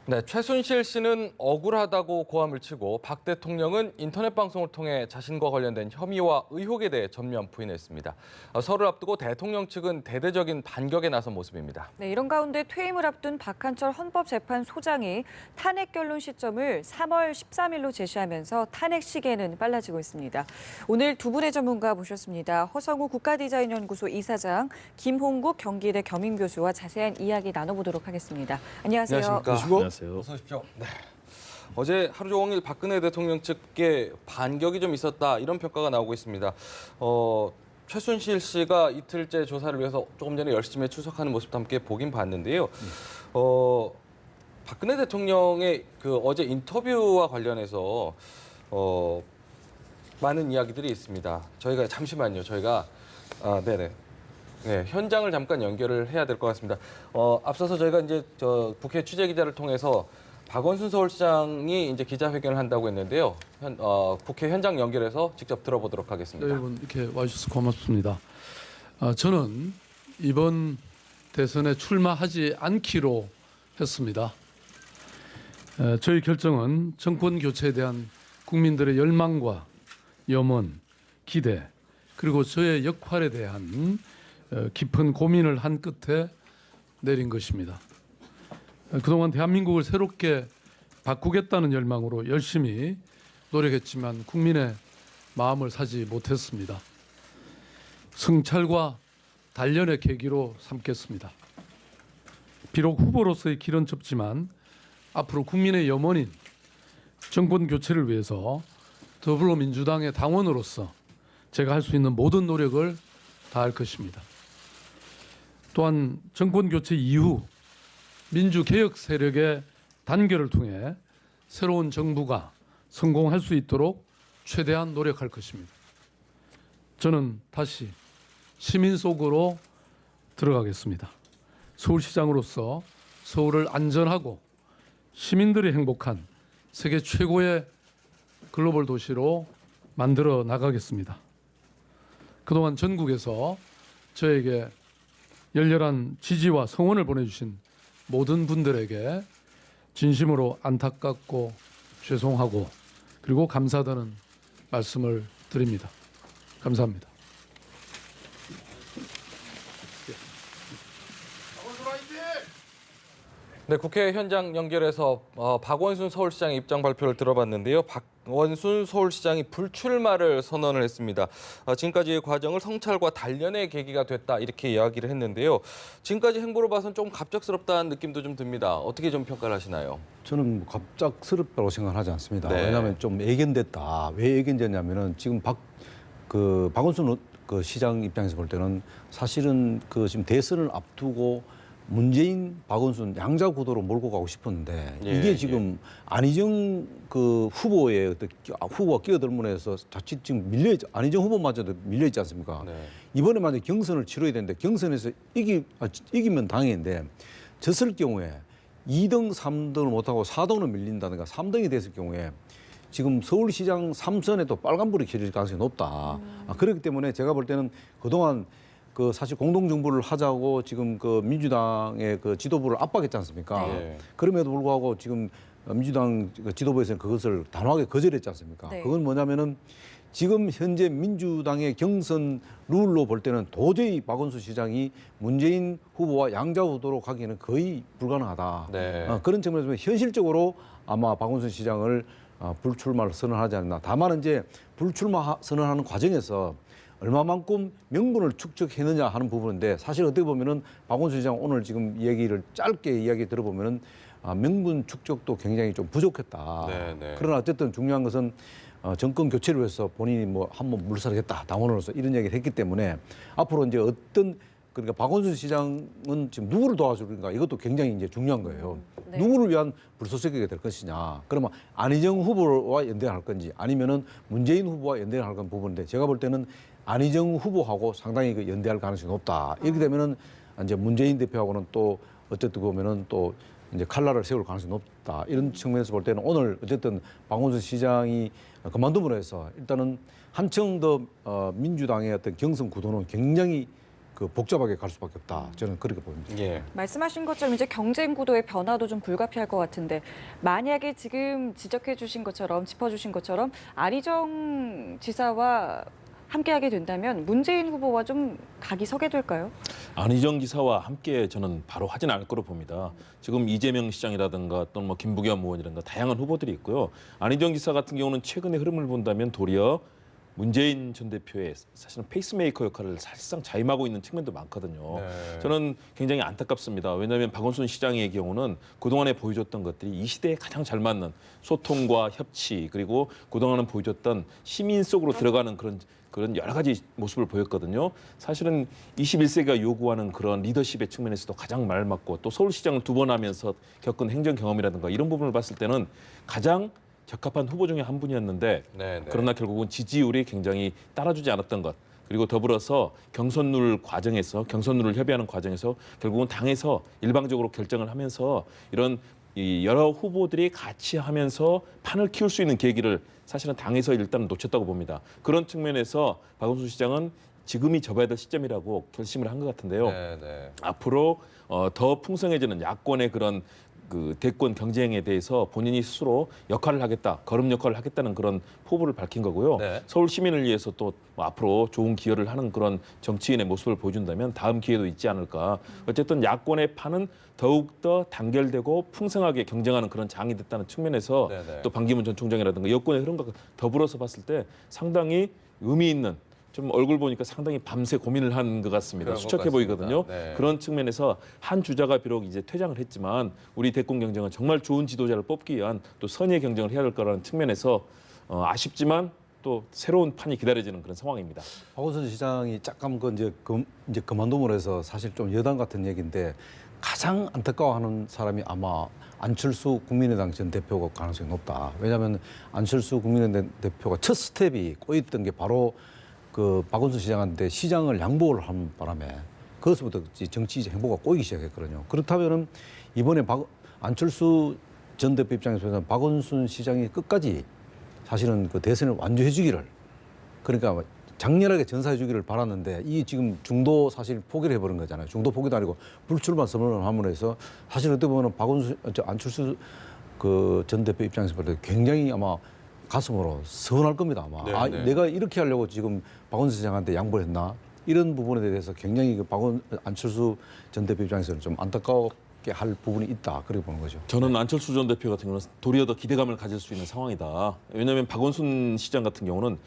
네, 최순실 씨는 억울하다고 고함을 치고 박 대통령은 인터넷 방송을 통해 자신과 관련된 혐의와 의혹에 대해 전면 부인했습니다. 설을 앞두고 대통령 측은 대대적인 반격에 나선 모습입니다. 네, 이런 가운데 퇴임을 앞둔 박한철 헌법재판소장이 탄핵 결론 시점을 3월 13일로 제시하면서 탄핵 시계는 빨라지고 있습니다. 오늘 두 분의 전문가 모셨습니다. 허성우 국가디자인연구소 이사장, 김홍국 경기대 겸임교수와 자세한 이야기 나눠보도록 하겠습니다. 안녕하세요. 안녕하십니까? 어서 오십시오. 네. 어제 하루 종일 박근혜 대통령 측에 반격이 좀 있었다 이런 평가가 나오고 있습니다. 최순실 씨가 이틀째 조사를 위해서 조금 전에 열심히 출석하는 모습도 함께 보긴 봤는데요. 박근혜 대통령의 그 어제 인터뷰와 관련해서 많은 이야기들이 있습니다. 저희가 잠시만요. 네네. 네, 현장을 잠깐 연결을 해야 될 것 같습니다. 앞서서 저희가 이제 국회 취재 기자를 통해서 박원순 서울시장이 이제 기자회견을 한다고 했는데요. 국회 현장 연결해서 직접 들어보도록 하겠습니다. 네, 여러분 이렇게 와주셔서 고맙습니다. 저는 이번 대선에 출마하지 않기로 했습니다. 저희 결정은 정권 교체에 대한 국민들의 열망과 염원, 기대, 그리고 저의 역할에 대한 깊은 고민을 한 끝에 내린 것입니다. 그동안 대한민국을 새롭게 바꾸겠다는 열망으로 열심히 노력했지만 국민의 마음을 사지 못했습니다. 성찰과 단련의 계기로 삼겠습니다. 비록 후보로서의 길은 좁지만 앞으로 국민의 염원인 정권 교체를 위해서 더불어민주당의 당원으로서 제가 할 수 있는 모든 노력을 다할 것입니다. 또한 정권 교체 이후 민주개혁 세력의 단결을 통해 새로운 정부가 성공할 수 있도록 최대한 노력할 것입니다. 저는 다시 시민 속으로 들어가겠습니다. 서울시장으로서 서울을 안전하고 시민들이 행복한 세계 최고의 글로벌 도시로 만들어 나가겠습니다. 그동안 전국에서 저에게 열렬한 지지와 성원을 보내주신 모든 분들에게 진심으로 안타깝고 죄송하고 그리고 감사하다는 말씀을 드립니다. 감사합니다. 네, 국회 현장 연결해서 박원순 서울시장의 입장 발표를 들어봤는데요. 박원순 서울시장이 불출마를 선언을 했습니다. 지금까지의 과정을 성찰과 단련의 계기가 됐다 이렇게 이야기를 했는데요. 지금까지 행보를 봐서는 좀 갑작스럽다는 느낌도 좀 듭니다. 어떻게 좀 평가를 하시나요? 저는 갑작스럽다고 생각하지 않습니다. 네. 왜냐하면 좀 예견됐다. 왜 예견됐냐면은 지금 박원순 그 시장 입장에서 볼 때는 사실은 지금 대선을 앞두고 문재인, 박원순 양자 구도로 몰고 가고 싶었는데 이게 지금 안희정 후보의 후보가 끼어들면서 자칫 지금 안희정 후보마저도 밀려 있지 않습니까? 네. 이번에 만약 경선을 치러야 되는데 경선에서 이기면 당연인데 졌을 경우에 2등, 3등을 못하고 4등으로 밀린다든가 3등이 됐을 경우에 지금 서울시장 3선에도 빨간불이 켜질 가능성이 높다. 그렇기 때문에 제가 볼 때는 그동안 사실 공동정부를 하자고 지금 민주당의 지도부를 압박했지 않습니까? 네. 그럼에도 불구하고 지금 민주당 지도부에서는 그것을 단호하게 거절했지 않습니까? 네. 그건 뭐냐면은 지금 현재 민주당의 경선 룰로 볼 때는 도저히 박원순 시장이 문재인 후보와 양자 구도로 가기에는 거의 불가능하다. 네. 그런 측면에서 현실적으로 아마 박원순 시장을 불출마를 선언하지 않나. 다만 이제 불출마 선언하는 과정에서 얼마만큼 명분을 축적했느냐 하는 부분인데 사실 어떻게 보면은 박원순 시장 오늘 지금 짧게 이야기 들어보면은 명분 축적도 굉장히 좀 부족했다. 네. 그러나 어쨌든 중요한 것은 정권 교체를 위해서 본인이 한번 물러서겠다 당원으로서 이런 얘기를 했기 때문에 앞으로 이제 그러니까 박원순 시장은 지금 누구를 도와줄까 이것도 굉장히 이제 중요한 거예요. 네. 누구를 위한 불쏘시개가 될 것이냐. 그러면 안희정 후보와 연대할 건지 아니면은 문재인 후보와 연대할 건 부분인데 제가 볼 때는 안희정 후보하고 상당히 연대할 가능성이 높다. 이렇게 되면은 이제 문재인 대표하고는 또 어쨌든 보면은 또 이제 칼날을 세울 가능성이 높다. 이런 측면에서 볼 때는 오늘 어쨌든 박원순 시장이 그만둠으로 해서 일단은 한층 더 민주당의 어떤 경선 구도는 굉장히 그 복잡하게 갈 수밖에 없다. 저는 그렇게 보입니다. 예. 말씀하신 것처럼 이제 경쟁 구도의 변화도 좀 불가피할 것 같은데 만약에 지금 지적해 주신 것처럼 짚어주신 것처럼 안희정 지사와 함께하게 된다면 문재인 후보와 좀 각이 서게 될까요? 안희정 지사와 함께 저는 바로 하진 않을 거로 봅니다. 지금 이재명 시장이라든가 또는 뭐 김부겸 의원이라든가 다양한 후보들이 있고요. 안희정 지사 같은 경우는 최근의 흐름을 본다면 도리어 문재인 전 대표의 사실은 페이스메이커 역할을 사실상 자임하고 있는 측면도 많거든요. 네. 저는 굉장히 안타깝습니다. 왜냐하면 박원순 시장의 경우는 그동안에 보여줬던 것들이 이 시대에 가장 잘 맞는 소통과 협치 그리고 그동안은 보여줬던 시민 속으로 들어가는 그런 여러 가지 모습을 보였거든요. 사실은 21세기가 요구하는 그런 리더십의 측면에서도 가장 말맞고 또 서울시장을 2번 하면서 겪은 행정 경험이라든가 이런 부분을 봤을 때는 가장 적합한 후보 중에 한 분이었는데 네, 네. 그러나 결국은 지지율이 굉장히 따라주지 않았던 것 그리고 더불어서 경선룰 과정에서 경선룰을 협의하는 과정에서 결국은 당에서 일방적으로 결정을 하면서 이런 이 여러 후보들이 같이 하면서 판을 키울 수 있는 계기를 사실은 당에서 일단 놓쳤다고 봅니다. 그런 측면에서 박원순 시장은 지금이 접어야 될 시점이라고 결심을 한 것 같은데요. 네, 네. 앞으로 더 풍성해지는 야권의 그런 그 대권 경쟁에 대해서 본인이 스스로 역할을 하겠다, 거름 역할을 하겠다는 그런 포부를 밝힌 거고요. 네. 서울 시민을 위해서 또뭐 앞으로 좋은 기여를 하는 그런 정치인의 모습을 보여준다면 다음 기회도 있지 않을까. 어쨌든 야권의 판은 더욱더 단결되고 풍성하게 경쟁하는 그런 장이 됐다는 측면에서 네네. 또 반기문 전 총장이라든가 여권의 흐름과 더불어서 봤을 때 상당히 의미 있는 좀 얼굴 보니까 상당히 밤새 고민을 한 것 같습니다. 그런 것 수척해 같습니다. 보이거든요. 네. 그런 측면에서 한 주자가 비록 이제 퇴장을 했지만 우리 대권 경쟁은 정말 좋은 지도자를 뽑기 위한 또 선의의 경쟁을 해야 될 거라는 측면에서 아쉽지만 또 새로운 판이 기다려지는 그런 상황입니다. 박원순 시장이 잠깐 이제 그만둠으로 해서 사실 좀 여당 같은 얘기인데 가장 안타까워하는 사람이 아마 안철수 국민의당 전 대표가 가능성이 높다. 왜냐하면 안철수 국민의당 대표가 첫 스텝이 꼬였던 게 바로 그 박원순 시장한테 시장을 양보를 한 바람에 그것부터 정치 행보가 꼬이기 시작했거든요. 그렇다면은 이번에 안철수 전 대표 입장에서는 박원순 시장이 끝까지 사실은 그 대선을 완주해 주기를 그러니까 장렬하게 전사해 주기를 바랐는데 이 지금 중도 사실 포기를 해버린 거잖아요. 중도 포기도 아니고 불출마 선언을 함으로 해서 사실 어떻게 보면 안철수 그 전 대표 입장에서 볼 때 굉장히 아마 가슴으로 서운할 겁니다. 아마 네, 아, 네. 내가 이렇게 하려고 지금 박원순 시장한테 양보를 했나 이런 부분에 대해서 굉장히 안철수 전 대표 입장에서는 좀 안타깝게 할 부분이 있다 그렇게 보는 거죠. 저는 안철수 전 대표 같은 경우는 도리어 더 기대감을 가질 수 있는 상황이다. 왜냐하면 박원순 시장 같은 경우는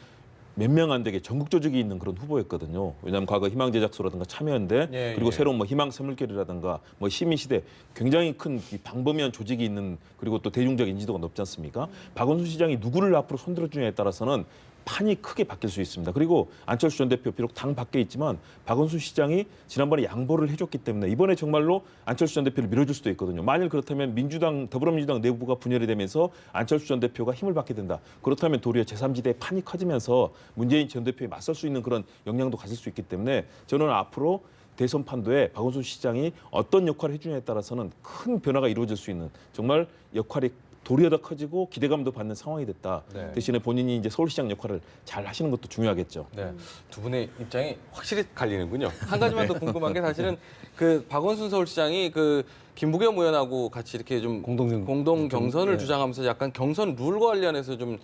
몇 명 안 되게 전국 조직이 있는 그런 후보였거든요. 왜냐하면 과거 희망제작소라든가 참여연대 예, 그리고 예. 새로운 뭐 희망선물결이라든가 뭐 시민시대 굉장히 큰 이 방범위한 조직이 있는 그리고 또 대중적 인지도가 높지 않습니까? 박원순 시장이 누구를 앞으로 손들어 주냐에 따라서는 판이 크게 바뀔 수 있습니다. 그리고 안철수 전 대표 비록 당 밖에 있지만 박원순 시장이 지난번에 양보를 해줬기 때문에 이번에 정말로 안철수 전 대표를 밀어줄 수도 있거든요. 만일 그렇다면 더불어민주당 내부가 분열이 되면서 안철수 전 대표가 힘을 받게 된다. 그렇다면 도리어 제3지대의 판이 커지면서 문재인 전 대표에 맞설 수 있는 그런 역량도 가질 수 있기 때문에 저는 앞으로 대선 판도에 박원순 시장이 어떤 역할을 해주냐에 따라서는 큰 변화가 이루어질 수 있는 정말 역할이 도리어 더 커지고 기대감도 받는 상황이 됐다. 네. 대신에 본인이 이제 서울시장 역할을 잘 하시는 것도 중요하겠죠. 네, 두 분의 입장이 확실히 갈리는군요. 한 가지만 더 궁금한 게 사실은 그 박원순 서울시장이 그 김부겸 의원하고 같이 이렇게 좀 공동 경선을 네. 주장하면서 약간 경선 룰과 관련해서 좀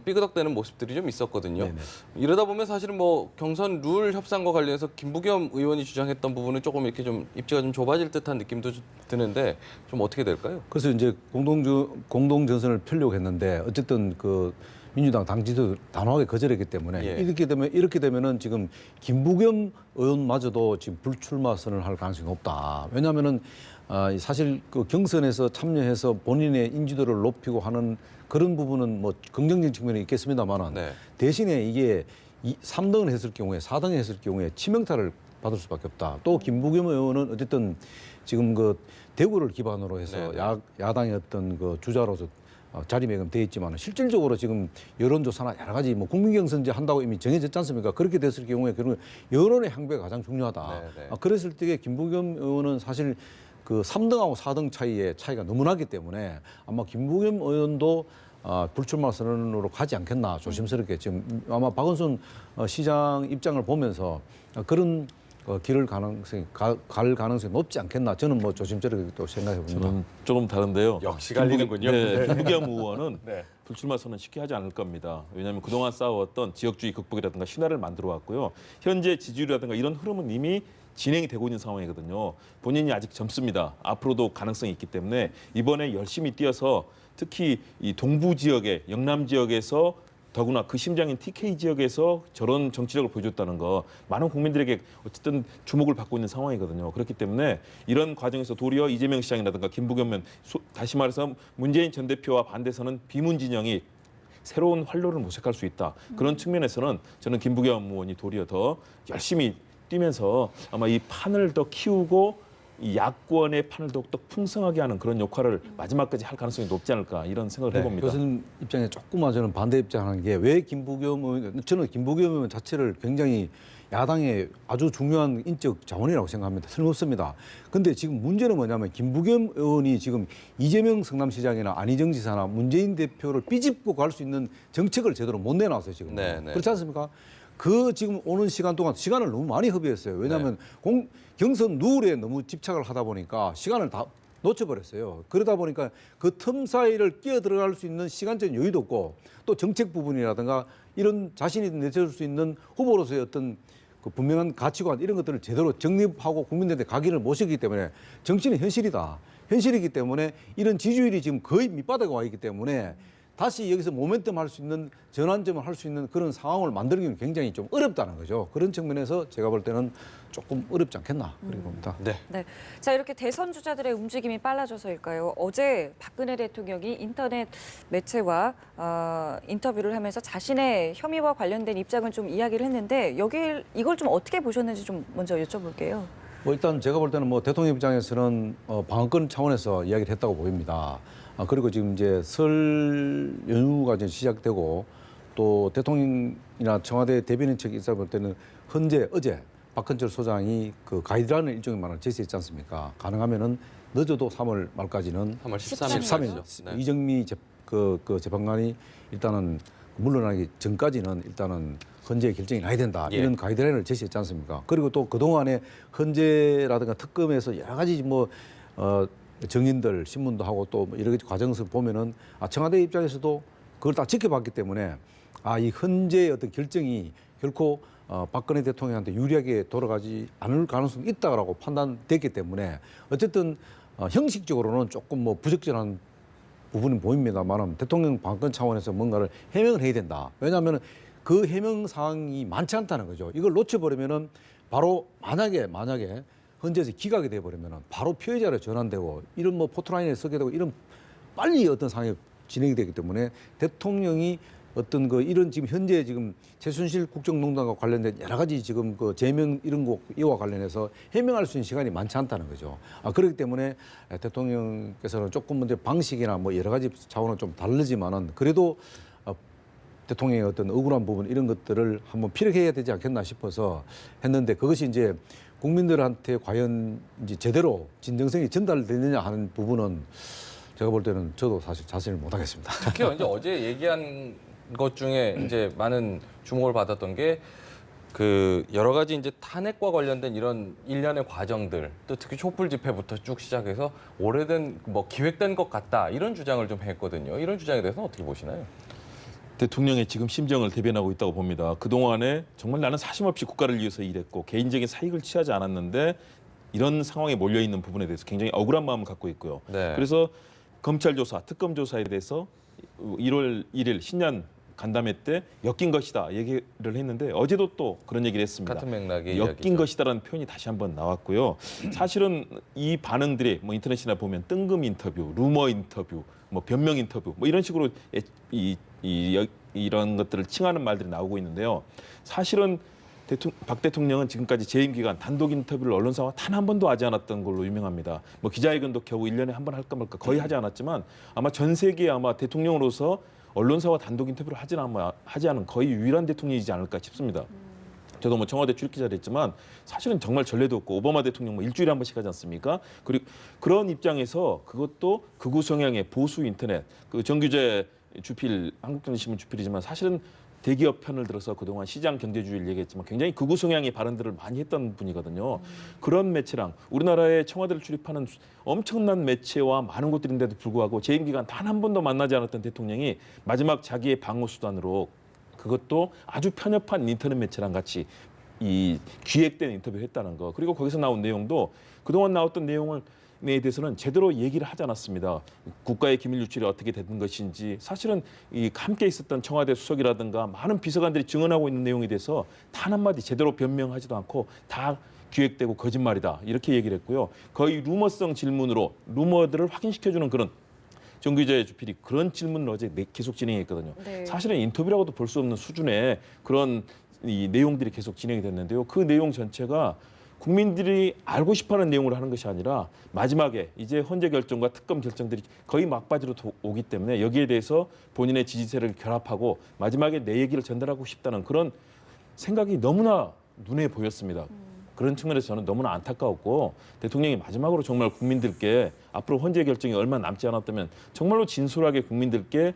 삐그덕대는 모습들이 좀 있었거든요. 네네. 이러다 보면 사실은 뭐 경선 룰 협상과 관련해서 김부겸 의원이 주장했던 부분은 조금 이렇게 좀 입지가 좀 좁아질 듯한 느낌도 좀 드는데 좀 어떻게 될까요? 그래서 이제 공동 전선을 펴려고 했는데 어쨌든 그 민주당 당 지도 단호하게 거절했기 때문에 예. 이렇게 되면은 지금 김부겸 의원마저도 지금 불출마 선언을 할 가능성이 높다. 왜냐하면은 사실 그 경선에서 참여해서 본인의 인지도를 높이고 하는 그런 부분은 뭐 긍정적인 측면이 있겠습니다만은 네. 대신에 이게 3등을 했을 경우에 4등을 했을 경우에 치명타를 받을 수밖에 없다. 또 김부겸 의원은 어쨌든 지금 그 대구를 기반으로 해서 네. 야당의 어떤 그 주자로서 자리매김돼 있지만 실질적으로 지금 여론조사나 여러 가지 뭐 국민경선제 한다고 이미 정해졌지 않습니까? 그렇게 됐을 경우에 결국 여론의 향배가 가장 중요하다. 네, 네. 그랬을 때 김부겸 의원은 사실 그 3등하고 4등 차이가 너무 나기 때문에 아마 김부겸 의원도 불출마 선언으로 가지 않겠나 조심스럽게 지금 아마 박원순 시장 입장을 보면서 그런 갈 가능성이 높지 않겠나 저는 뭐 조심스럽게 또 생각해 봅니다. 저는 조금 다른데요. 역시 갈리는군요. 네, 김부겸 의원은 네. 불출마 선언 쉽게 하지 않을 겁니다. 왜냐하면 그동안 쌓아왔던 지역주의 극복이라든가 신화를 만들어 왔고요. 현재 지지율이라든가 이런 흐름은 이미 진행이 되고 있는 상황이거든요. 본인이 아직 젊습니다. 앞으로도 가능성이 있기 때문에 이번에 열심히 뛰어서 특히 이 동부 지역에 영남 지역에서 더구나 그 심장인 TK 지역에서 저런 정치력을 보여줬다는 거 많은 국민들에게 어쨌든 주목을 받고 있는 상황이거든요. 그렇기 때문에 이런 과정에서 도리어 이재명 시장이라든가 김부겸 의원 다시 말해서 문재인 전 대표와 반대서는 비문 진영이 새로운 활로를 모색할 수 있다. 그런 측면에서는 저는 김부겸 의원이 도리어 더 열심히 뛰면서 아마 이 판을 더 키우고 이 야권의 판을 더욱더 풍성하게 하는 그런 역할을 마지막까지 할 가능성이 높지 않을까 이런 생각을 해봅니다. 교수님 입장에 조금만 저는 반대 입장하는 게 왜 김부겸 의원, 저는 김부겸 의원 자체를 굉장히 야당의 아주 중요한 인적 자원이라고 생각합니다. 틀림없습니다. 근데 지금 문제는 뭐냐면 김부겸 의원이 지금 이재명 성남시장이나 안희정 지사나 문재인 대표를 삐집고 갈 수 있는 정책을 제대로 못 내놨어요, 지금. 네, 네. 그렇지 않습니까? 그 지금 오는 시간 동안 시간을 너무 많이 허비했어요. 왜냐하면 경선 룰에 너무 집착을 하다 보니까 시간을 다 놓쳐버렸어요. 그러다 보니까 그 틈 사이를 끼어 들어갈 수 있는 시간적 여유도 없고 또 정책 부분이라든가 이런 자신이 내세울 수 있는 후보로서의 어떤 그 분명한 가치관 이런 것들을 제대로 정립하고 국민들한테 각인을 못 시키기 때문에 정치는 현실이다. 현실이기 때문에 이런 지지율이 지금 거의 밑바닥에 와 있기 때문에 다시 여기서 모멘텀 할 수 있는 전환점을 할 수 있는 그런 상황을 만들기는 굉장히 좀 어렵다는 거죠. 그런 측면에서 제가 볼 때는 조금 어렵지 않겠나 그렇게 봅니다. 네. 네. 자, 이렇게 대선 주자들의 움직임이 빨라져서일까요? 어제 박근혜 대통령이 인터넷 매체와 인터뷰를 하면서 자신의 혐의와 관련된 입장을 좀 이야기를 했는데 이걸 좀 어떻게 보셨는지 좀 먼저 여쭤볼게요. 뭐 일단 제가 볼 때는 뭐 대통령 입장에서는 방어권 차원에서 이야기를 했다고 보입니다. 그리고 지금 이제 설 연휴가 이제 시작되고 또 대통령이나 청와대 대변인 측 인사 볼 때는 어제 박헌철 소장이 그 가이드라인을 일종의 말을 제시했지 않습니까? 가능하면은 늦어도 3월 말까지는 3월 13일 네. 이정미 그 재판관이 일단은 물러나기 전까지는 일단은 헌재 결정이 나야 된다. 예. 이런 가이드라인을 제시했지 않습니까? 그리고 또 그동안에 헌재라든가 특검에서 여러 가지 정인들 신문도 하고 또 여러 가지 과정에서 보면은 청와대 입장에서도 그걸 다 지켜봤기 때문에 이 헌재의 어떤 결정이 결코 박근혜 대통령한테 유리하게 돌아가지 않을 가능성이 있다라고 판단됐기 때문에 어쨌든 형식적으로는 조금 부적절한 부분이 보입니다만 대통령 방어권 차원에서 뭔가를 해명을 해야 된다. 왜냐하면 그 해명 사항이 많지 않다는 거죠. 이걸 놓쳐버리면은 바로 만약에 헌재에서 기각이 돼버리면은 바로 피해자로 전환되고 이런 포토라인에 서게 되고 이런 빨리 어떤 상황이 진행이 되기 때문에 대통령이 어떤 이런 지금 현재 지금 최순실 국정농단과 관련된 여러 가지 지금 제명 이와 관련해서 해명할 수 있는 시간이 많지 않다는 거죠. 그렇기 때문에 대통령께서는 조금 먼저 방식이나 여러 가지 차원은 좀 다르지만은 그래도 대통령의 어떤 억울한 부분 이런 것들을 한번 피력해야 되지 않겠나 싶어서 했는데 그것이 이제 국민들한테 과연 이제 제대로 진정성이 전달되느냐 하는 부분은 제가 볼 때는 저도 사실 자신을 못 하겠습니다. 특히 이제 어제 얘기한 것 중에 이제 많은 주목을 받았던 게 그 여러 가지 이제 탄핵과 관련된 이런 일련의 과정들, 또 특히 촛불 집회부터 쭉 시작해서 오래된 기획된 것 같다 이런 주장을 좀 했거든요. 이런 주장에 대해서는 어떻게 보시나요? 대통령의 지금 심정을 대변하고 있다고 봅니다. 그동안에 정말 나는 사심없이 국가를 위해서 일했고 개인적인 사익을 취하지 않았는데 이런 상황에 몰려있는 부분에 대해서 굉장히 억울한 마음을 갖고 있고요. 네. 그래서 검찰 조사, 특검 조사에 대해서 1월 1일 신년 간담회 때 엮인 것이다 얘기를 했는데 어제도 또 그런 얘기를 했습니다. 같은 맥락의 엮인 이야기죠. 것이다라는 표현이 다시 한번 나왔고요. 사실은 이 반응들이 인터넷이나 보면 뜬금 인터뷰, 루머 인터뷰, 변명 인터뷰 이런 식으로 이런 것들을 칭하는 말들이 나오고 있는데요. 사실은 박 대통령은 지금까지 재임 기간 단독 인터뷰를 언론사와 단 한 번도 하지 않았던 걸로 유명합니다. 기자회견도 겨우 1년에 한 번 할까 말까 거의 하지 않았지만 아마 전 세계에 대통령으로서 언론사와 단독 인터뷰를 하지 않은 거의 유일한 대통령이지 않을까 싶습니다. 저도 청와대 출입기자를 했지만 사실은 정말 전례도 없고 오바마 대통령 일주일에 한 번씩 하지 않습니까? 그리고 그런 입장에서 그것도 극우 성향의 보수 인터넷, 정규제 주필, 한국경제신문 주필이지만 사실은 대기업 편을 들어서 그동안 시장 경제주의를 얘기했지만 굉장히 극우 성향의 발언들을 많이 했던 분이거든요. 그런 매체랑 우리나라에 청와대를 출입하는 엄청난 매체와 많은 곳들인데도 불구하고 재임 기간 단 한 번도 만나지 않았던 대통령이 마지막 자기의 방어 수단으로 그것도 아주 편협한 인터넷 매체랑 같이 이 기획된 인터뷰를 했다는 거. 그리고 거기서 나온 내용도 그동안 나왔던 내용을 에 대해서는 제대로 얘기를 하지 않았습니다. 국가의 기밀 유출이 어떻게 된 것인지 사실은 이 함께 있었던 청와대 수석이라든가 많은 비서관들이 증언하고 있는 내용에 대해서 단 한마디 제대로 변명하지도 않고 다 기획되고 거짓말이다 이렇게 얘기를 했고요. 거의 루머성 질문으로 루머들을 확인시켜주는 그런 정규재 주필이 그런 질문을 어제 계속 진행했거든요. 네. 사실은 인터뷰라고도 볼 수 없는 수준의 그런 이 내용들이 계속 진행이 됐는데요. 그 내용 전체가 국민들이 알고 싶어하는 내용으로 하는 것이 아니라 마지막에 이제 헌재 결정과 특검 결정들이 거의 막바지로 오기 때문에 여기에 대해서 본인의 지지세를 결합하고 마지막에 내 얘기를 전달하고 싶다는 그런 생각이 너무나 눈에 보였습니다. 그런 측면에서 저는 너무나 안타까웠고 대통령이 마지막으로 정말 국민들께 앞으로 헌재 결정이 얼마 남지 않았다면 정말로 진솔하게 국민들께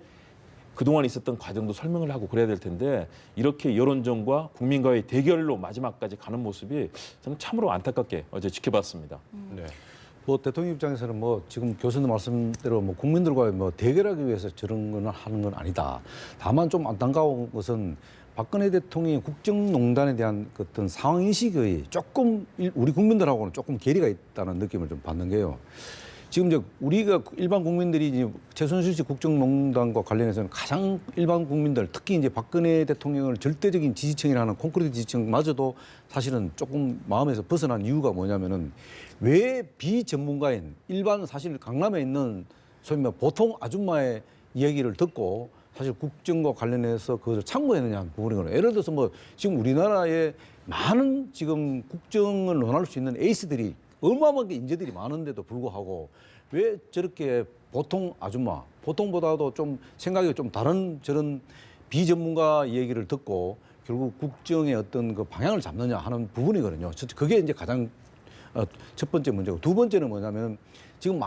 그동안 있었던 과정도 설명을 하고 그래야 될 텐데 이렇게 여론전과 국민과의 대결로 마지막까지 가는 모습이 저는 참으로 안타깝게 어제 지켜봤습니다. 네. 뭐 대통령 입장에서는 뭐 지금 교수님 말씀대로 뭐 국민들과 뭐 대결하기 위해서 저런 거는 하는 건 아니다. 다만 좀 안타까운 것은 박근혜 대통령의 국정농단에 대한 그 어떤 상황 인식의 조금 우리 국민들하고는 조금 괴리가 있다는 느낌을 좀 받는 게요. 지금 이제 우리가 일반 국민들이 이제 최순실 씨 국정농단과 관련해서는 가장 일반 국민들 특히 이제 박근혜 대통령을 절대적인 지지층이라는 콘크리트 지지층마저도 사실은 조금 마음에서 벗어난 이유가 뭐냐면은 왜 비전문가인 일반 사실 강남에 있는 소위 말해 보통 아줌마의 이야기를 듣고 사실 국정과 관련해서 그것을 참고했느냐 하는 부분이거든요. 예를 들어서 뭐 지금 우리나라에 많은 지금 국정을 논할 수 있는 에이스들이 어마어마하게 인재들이 많은데도 불구하고 왜 저렇게 보통 아줌마, 보통보다도 좀 생각이 좀 다른 저런 비전문가 얘기를 듣고 결국 국정의 어떤 그 방향을 잡느냐 하는 부분이거든요. 그게 이제 가장 첫 번째 문제고 두 번째는 뭐냐면 지금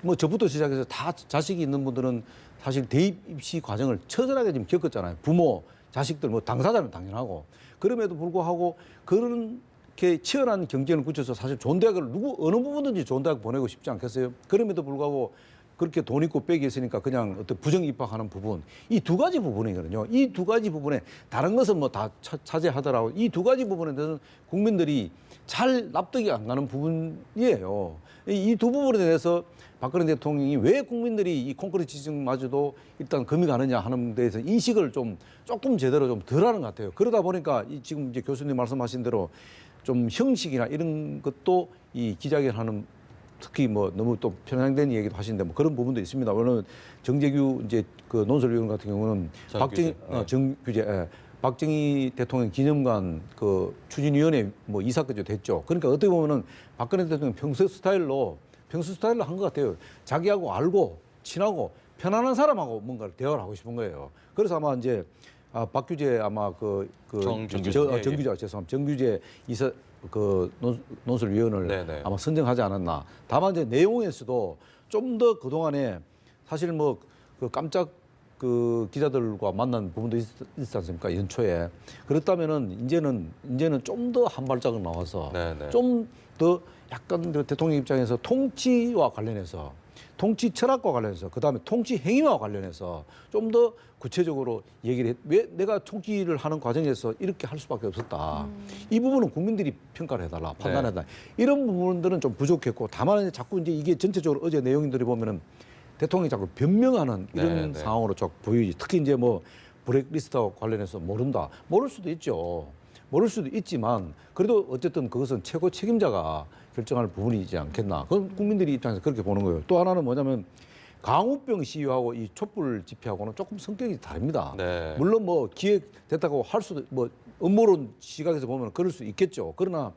뭐 저부터 시작해서 다 자식이 있는 분들은 사실 대입 입시 과정을 처절하게 지금 겪었잖아요. 부모, 자식들 뭐 당사자는 당연하고 그럼에도 불구하고 그렇게 치열한 경쟁을 굳혀서 사실 좋은 대학을 어느 부분든지 좋은 대학 보내고 싶지 않겠어요? 그럼에도 불구하고 그렇게 돈 있고 빽이 있으니까 그냥 어떤 부정 입학하는 부분 이 두 가지 부분이거든요. 이 두 가지 부분에 다른 것은 뭐 다 차지하더라도 이 두 가지 부분에 대해서는 국민들이 잘 납득이 안 가는 부분이에요. 이 두 부분에 대해서 박근혜 대통령이 왜 국민들이 이 콘크리트 지층마저도 일단 금이 가느냐 하는 데에서 인식을 조금 제대로 좀 덜 하는 것 같아요. 그러다 보니까 지금 이제 교수님 말씀하신 대로 좀 형식이나 이런 것도 이 기자회견하는 특히 뭐 너무 또 편향된 얘기도 하시는데 뭐 그런 부분도 있습니다. 왜냐하면 정재규 이제 그 논설위원 같은 경우는 박정희 대통령 기념관 그 추진위원회 뭐 이사까지 됐죠. 그러니까 어떻게 보면은 박근혜 대통령 평소 스타일로 한 것 같아요. 자기하고 알고 친하고 편안한 사람하고 뭔가를 대화를 하고 싶은 거예요. 그래서 아마 이제 박규재 아마 정규재 이사 그 논설위원을 네네. 아마 선정하지 않았나. 다만 이제 내용에서도 좀 더 그동안에 사실 뭐 그 깜짝 그 기자들과 만난 부분도 있지 않습니까? 연초에. 그렇다면은 이제는 좀 더 한 발짝을 나와서 네네. 좀 더 약간 그 대통령 입장에서 통치와 관련해서 통치 철학과 관련해서 그다음에 통치 행위와 관련해서 좀 더 구체적으로 얘기를 왜 내가 통치를 하는 과정에서 이렇게 할 수밖에 없었다. 이 부분은 국민들이 평가를 해달라, 판단해달라. 이런 부분들은 좀 부족했고 다만 자꾸 이제 이게 전체적으로 어제 내용들이 보면은 대통령이 자꾸 변명하는 이런 네. 상황으로 쭉 보이지. 특히 이제 뭐 블랙리스트와 관련해서 모른다. 모를 수도 있죠. 모를 수도 있지만 그래도 어쨌든 그것은 최고 책임자가 결정할 부분이지 않겠나. 그건 국민들이 입장에서 그렇게 보는 거예요. 또 하나는 뭐냐면 강우병 시위하고 이 촛불 집회하고는 조금 성격이 다릅니다. 네. 물론 뭐 기획됐다고 할 수도 뭐 음모론 시각에서 보면 그럴 수 있겠죠. 그러나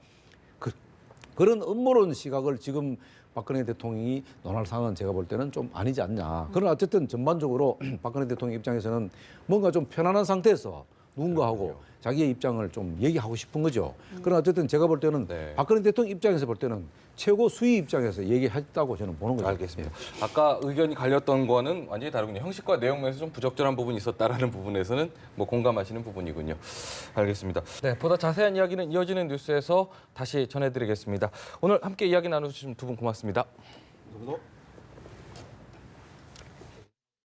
그런 음모론 시각을 지금 박근혜 대통령이 논할 상황은 제가 볼 때는 좀 아니지 않냐. 그러나 어쨌든 전반적으로 박근혜 대통령 입장에서는 뭔가 좀 편안한 상태에서 누군가하고 자기의 입장을 좀 얘기하고 싶은 거죠. 그러나 어쨌든 제가 볼 때는 네. 박근혜 대통령 입장에서 볼 때는 최고 수위 입장에서 얘기했다고 저는 보는 거죠. 알겠습니다. 아까 의견이 갈렸던 거는 완전히 다르군요. 형식과 내용 면에서 좀 부적절한 부분이 있었다라는 부분에서는 뭐 공감하시는 부분이군요. 알겠습니다. 네, 보다 자세한 이야기는 이어지는 뉴스에서 다시 전해드리겠습니다. 오늘 함께 이야기 나눠주신 두 분 고맙습니다. 감사합니다.